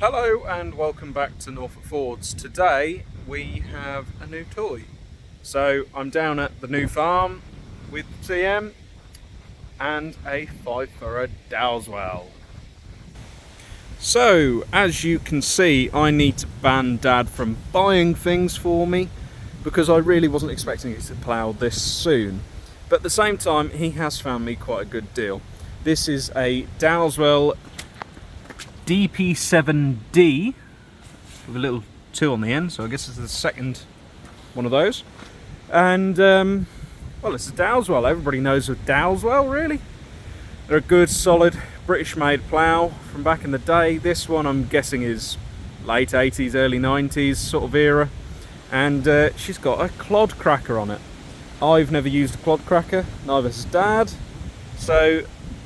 Hello and welcome back to Norfolkfords. Today we have a new toy. So I'm down at the new farm with TM and a 5 Furrow Dowdeswell. So as you can see, I need to ban Dad from buying things for me because I really wasn't expecting it to plough this soon. But at the same time, he has found me quite a good deal. This is a Dowdeswell DP7.2 with a little 2 on the end, so I guess it's the second one of those. And well, it's a Dowdeswell. Everybody knows a Dowdeswell, really. They're a good, solid British-made plough from back in the day. This one, I'm guessing, is late 80s, early 90s sort of era, and she's got a clod cracker on it. I've never used a clod cracker, neither has Dad, so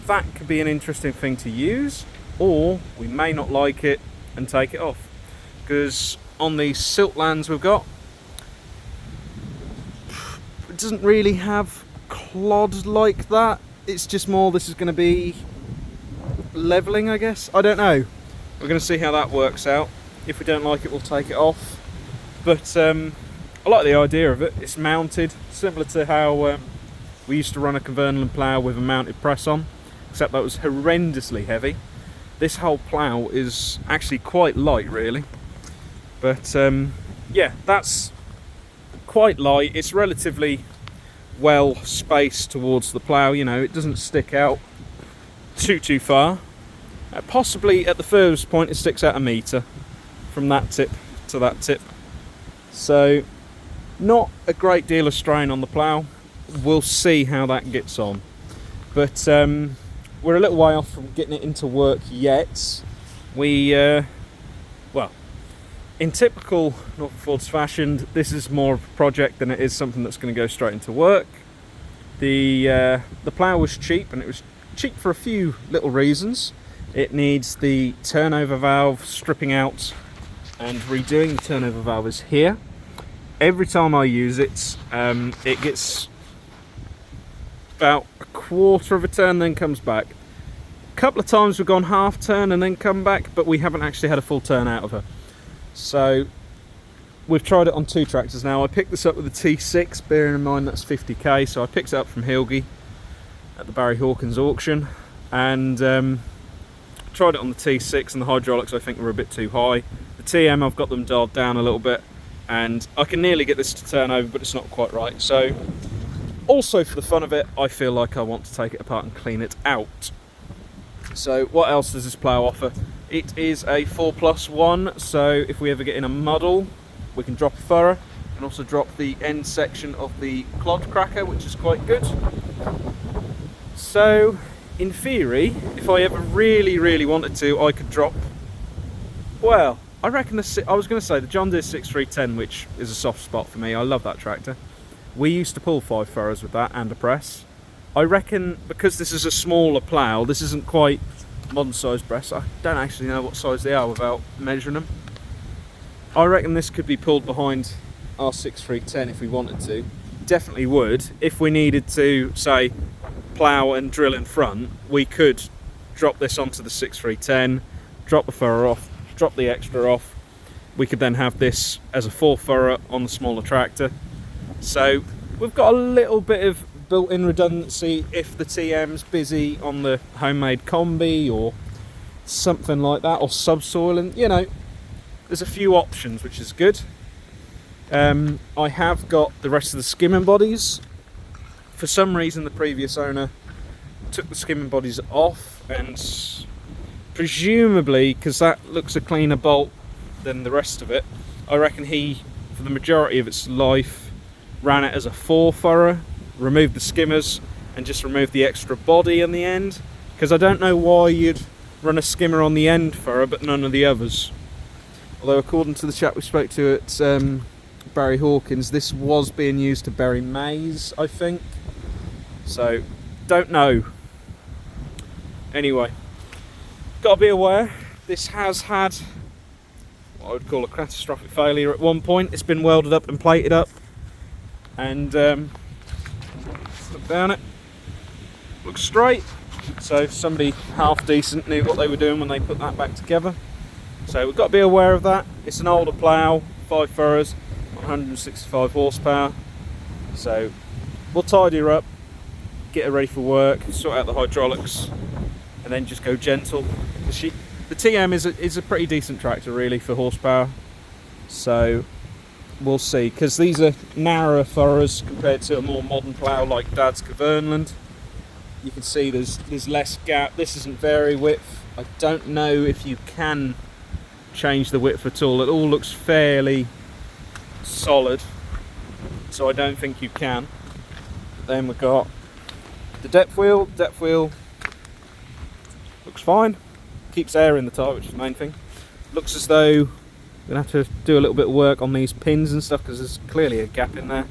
that could be an interesting thing to use. Or we may not like it and take it off, because on the silt lands we've got, it doesn't really have clod like that. It's just more, this is going to be levelling, I guess. I don't know. We're going to see how that works out. If we don't like it, we'll take it off. But I like the idea of it. It's mounted, similar to how we used to run a Cumberland plough with a mounted press on, except that was horrendously heavy. This whole plough is actually quite light, really. But yeah, that's quite light. It's relatively well spaced towards the plough, you know, it doesn't stick out too far. Possibly at the furthest point it sticks out 1 metre from that tip to that tip. So not a great deal of strain on the plough. We'll see how that gets on. But we're a little way off from getting it into work yet. We, well, in typical Norfolkfords fashion, this is more of a project than it is something that's going to go straight into work. The plough was cheap, and it was cheap for a few little reasons. It needs the turnover valve stripping out and redoing. The turnover valve is here. Every time I use it, it gets about a quarter of a turn, then comes back. A couple of times we've gone half turn and then come back, but we haven't actually had a full turn out of her. So we've tried it on 2 tractors now. I picked this up with a T6, bearing in mind that's 50k, so I picked it up from Hilgi at the Barry Hawkins auction, and tried it on the T6, and the hydraulics I think were a bit too high. The TM, I've got them dialed down a little bit, and I can nearly get this to turn over, but it's not quite right. So also for the fun of it, I feel like I want to take it apart and clean it out. So what else does this plough offer? It is a 4+1, so if we ever get in a muddle, we can drop a furrow, and also drop the end section of the clod cracker, which is quite good. So in theory, if I ever really wanted to, I could drop, well, I reckon I was going to say the John Deere 6310, which is a soft spot for me. I love that tractor. We used to pull 5 furrows with that and a press. I reckon because this is a smaller plough, this isn't quite modern size breasts. I don't actually know what size they are without measuring them. I reckon this could be pulled behind our 6310 if we wanted to. Definitely would. If we needed to, say, plough and drill in front, we could drop this onto the 6310, drop the furrow off, drop the extra off. We could then have this as a 4 furrow on the smaller tractor. So we've got a little bit of built-in redundancy if the TM's busy on the homemade combi or something like that, or subsoil, and you know, there's a few options, which is good. I have got the rest of the skimming bodies. For some reason the previous owner took the skimming bodies off, and presumably because that looks a cleaner bolt than the rest of it, I reckon he, for the majority of its life, ran it as a 4 furrow, removed the skimmers and just removed the extra body on the end, because I don't know why you'd run a skimmer on the end furrow but none of the others. Although according to the chap we spoke to at Barry Hawkins, this was being used to bury maize, I think. So, don't know. Anyway, gotta be aware, this has had what I would call a catastrophic failure at one point. It's been welded up and plated up, and look down it, looks straight. So somebody half decent knew what they were doing when they put that back together. So we've got to be aware of that. It's an older plough, 5 furrows, 165 horsepower. So we'll tidy her up, get her ready for work, sort out the hydraulics, and then just go gentle. The TM is a pretty decent tractor really for horsepower. So we'll see, because these are narrower furrows compared to a more modern plough like Dad's Cavernland. You can see there's less gap. This isn't vary width. I don't know if you can change the width at all. It all looks fairly solid, so I don't think you can. Then we've got the depth wheel. Depth wheel looks fine. Keeps air in the tyre, which is the main thing. Looks as though we're going to have to do a little bit of work on these pins and stuff, because there's clearly a gap in there.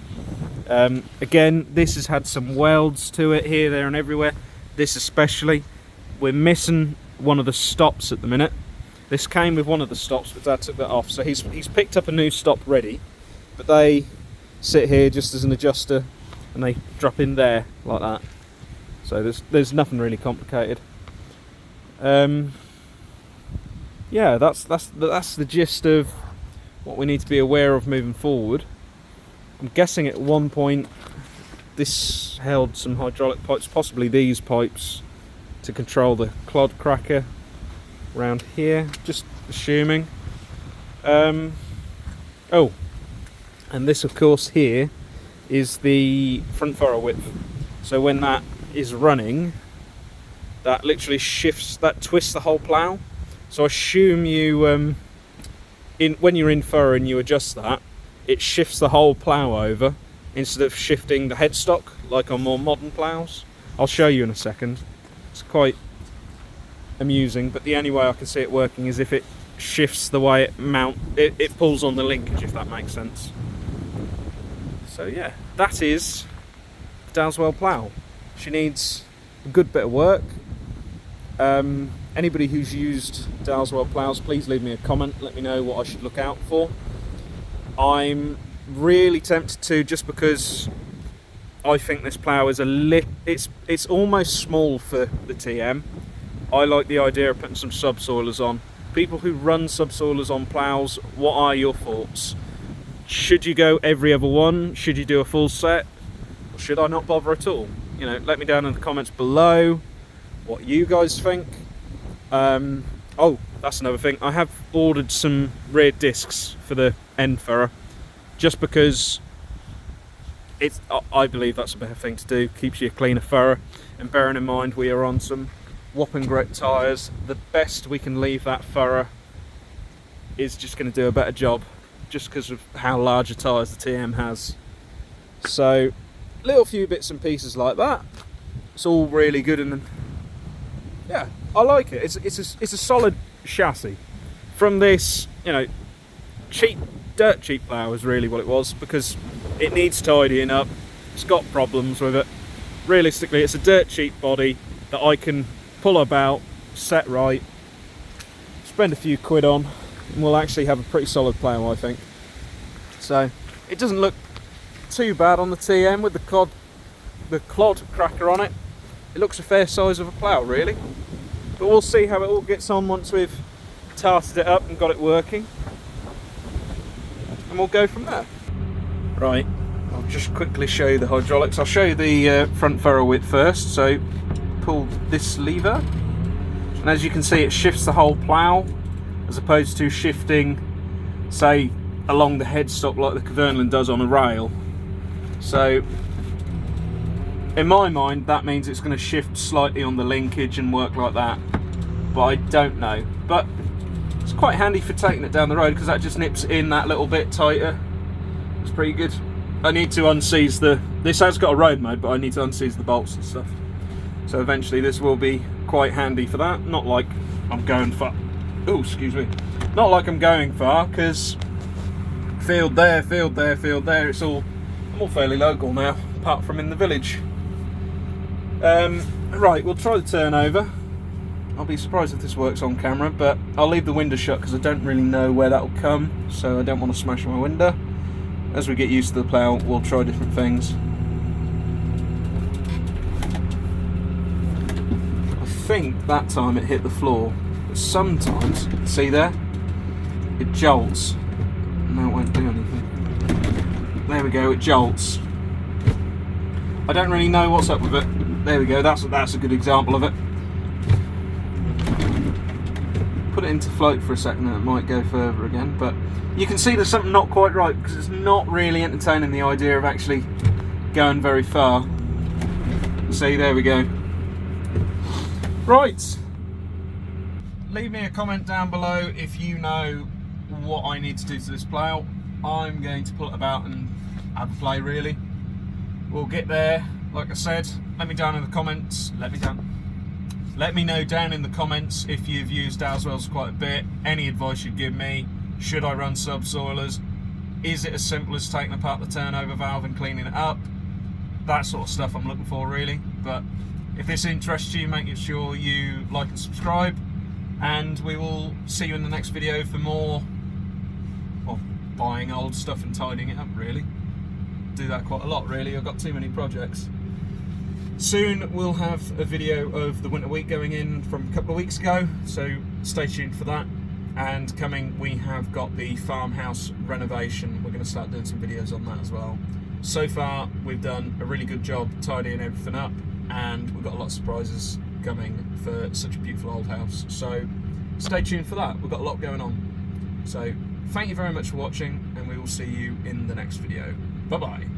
Again, this has had some welds to it here, there and everywhere. This especially. We're missing one of the stops at the minute. This came with one of the stops, but Dad took that off. So he's picked up a new stop ready, but they sit here just as an adjuster and they drop in there like that. So there's nothing really complicated. Yeah, that's the gist of what we need to be aware of moving forward. I'm guessing at one point this held some hydraulic pipes, possibly these pipes, to control the clod cracker around here, just assuming. Oh, and this of course here is the front furrow width. So when that is running, that literally shifts, that twists the whole plough. So I assume you, when you're in furrow and you adjust that, it shifts the whole plough over instead of shifting the headstock like on more modern ploughs. I'll show you in a second. It's quite amusing, but the only way I can see it working is if it shifts the way it pulls on the linkage, if that makes sense. So yeah, that is the Dowdeswell plough. She needs a good bit of work. Anybody who's used Dowdeswell ploughs, please leave me a comment, let me know what I should look out for. I'm really tempted to, just because I think this plough is it's almost small for the TM. I like the idea of putting some subsoilers on. People who run subsoilers on ploughs, what are your thoughts? Should you go every other one? Should you do a full set? Or should I not bother at all? You know, let me down in the comments below what you guys think. Oh, that's another thing. I have ordered some rear discs for the end furrow, just because I believe that's a better thing to do. Keeps you a cleaner furrow, and bearing in mind we are on some whopping great tyres, the best we can leave that furrow is just going to do a better job, just because of how large a tyres the TM has. So little few bits and pieces like that, it's all really good, and yeah, I like it. It's a solid chassis. From this, you know, dirt cheap plough is really what it was, because it needs tidying up. It's got problems with it. Realistically, it's a dirt cheap body that I can pull about, set right, spend a few quid on, and we'll actually have a pretty solid plough, I think. So it doesn't look too bad on the TM with the clod cracker on it. It looks a fair size of a plough, really. But we'll see how it all gets on once we've tarted it up and got it working, and we'll go from there. Right, I'll just quickly show you the hydraulics. I'll show you the front furrow width first. So pull this lever, and as you can see, it shifts the whole plough, as opposed to shifting, say, along the headstock like the Cavernland does on a rail. So in my mind, that means it's going to shift slightly on the linkage and work like that, but I don't know. But it's quite handy for taking it down the road, because that just nips in that little bit tighter. It's pretty good. I need to unseize this has got a road mode, but I need to unseize the bolts and stuff. So eventually this will be quite handy for that. Not like I'm going far. Oh, excuse me. Not like I'm going far, because field there, field there, field there. I'm all fairly local now, apart from in the village. Right, we'll try the turnover. I'll be surprised if this works on camera, but I'll leave the window shut because I don't really know where that will come, so I don't want to smash my window. As we get used to the plough, we'll try different things. I think that time it hit the floor, but sometimes, see there, it jolts. No, it won't do anything. There we go, it jolts. I don't really know what's up with it. There we go, that's a good example of it. Put it into float for a second and it might go further again, but you can see there's something not quite right because it's not really entertaining the idea of actually going very far. See, there we go. Right. Leave me a comment down below if you know what I need to do to this plough. I'm going to pull it about and have a play, really. We'll get there. Like I said, let me down in the comments. Let me know down in the comments if you've used Dowdeswells quite a bit. Any advice you'd give me. Should I run subsoilers? Is it as simple as taking apart the turnover valve and cleaning it up? That sort of stuff I'm looking for, really. But if this interests you, make sure you like and subscribe. And we will see you in the next video for more, well, buying old stuff and tidying it up, really. Do that quite a lot, really. I've got too many projects. Soon we'll have a video of the winter wheat going in from a couple of weeks ago, so stay tuned for that. And coming, we have got the farmhouse renovation. We're going to start doing some videos on that as well. So far, we've done a really good job tidying everything up, and we've got a lot of surprises coming for such a beautiful old house. So stay tuned for that. We've got a lot going on. So thank you very much for watching, and we will see you in the next video. Bye bye.